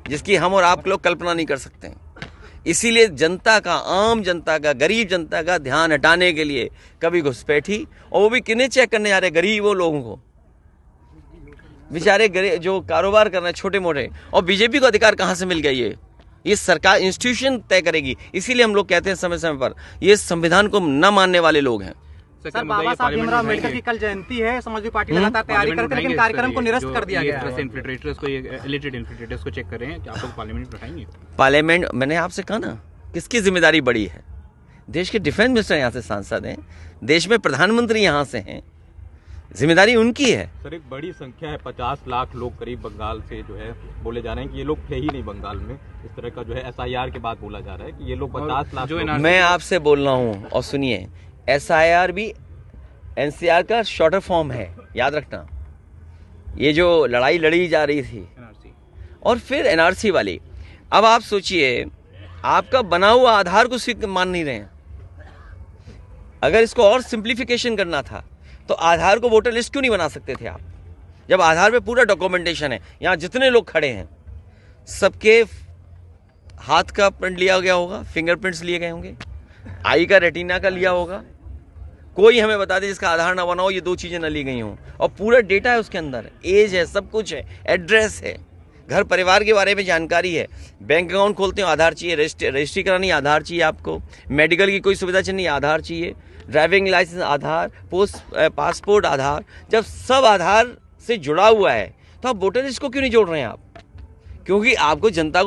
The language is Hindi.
जिसकी हम और आप लोग कल्पना नहीं कर सकते हैं। इसीलिए जनता का, आम जनता का, गरीब जनता का ध्यान हटाने के लिए कभी घुसपैठी, और वो भी किन्हें चेक करने जा रहे, गरीबों लोगों को, बेचारे जो कारोबार कर रहे हैं छोटे मोटे। और बीजेपी को अधिकार कहां से मिल गया? ये सरकार, इंस्टीट्यूशन तय करेगी। इसीलिए हम लोग कहते हैं समय समय पर, ये संविधान को न मानने वाले लोग हैं। सर, बाबा साहब भीमराव अम्बेडकर की कल जयंती है, समाजवादी पार्टी लगातार तैयारी करती है, लेकिन कार्यक्रम को निरस्त कर दिया गया है। इन्फिल्ट्रेटर्स को चेक कर रहे हैं कि आप लोग पार्लियामेंट बैठाएंगे? पार्लियामेंट, मैंने आपसे कहा ना, किसकी जिम्मेदारी बड़ी है? देश के डिफेंस मिनिस्टर यहाँ से सांसद हैं, देश में प्रधानमंत्री यहाँ से हैं, जिम्मेदारी उनकी है। सर, एक बड़ी संख्या है, 50 लाख लोग करीब बंगाल से जो है बोले जा रहे हैं कि ये लोग थे ही नहीं बंगाल में। इस तरह का जो है SIR के बाद बोला जा रहा है कि ये लोग 50 लाख। मैं आपसे बोल रहा हूँ, और सुनिए, SIR भी NCR का शॉर्टर फॉर्म है, याद रखना। ये जो लड़ाई लड़ी जा रही थी, और फिर NRC वाली। अब आप सोचिए, आपका बना हुआ आधार को मान नहीं रहे हैं। अगर इसको और सिंप्लीफिकेशन करना था तो आधार को वोटर लिस्ट क्यों नहीं बना सकते थे आप? जब आधार पे पूरा डॉक्यूमेंटेशन है, यहाँ जितने लोग खड़े हैं सबके हाथ का प्रिंट लिया गया होगा, फिंगरप्रिंट्स लिए गए होंगे, आई का, रेटिना का लिया होगा। कोई हमें बता दे जिसका आधार ना बना हो, ये दो चीजें ना ली गई हों। और पूरा डेटा है उसके अंदर, एज है, सब कुछ है, एड्रेस है, घर परिवार के बारे में जानकारी है। बैंक अकाउंट खोलते हो, आधार चाहिए, रजिस्ट्री करानी, आधार चाहिए आपको, मेडिकल की कोई सुविधा चाहिए, आधार चाहिए, ड्राइविंग लाइसेंस आधार, पासपोर्ट आधार। जब सब आधार से जुड़ा हुआ है तो आप वोटर लिस्ट को क्यों नहीं जोड़ रहे हैं आप? क्योंकि आपको जनता को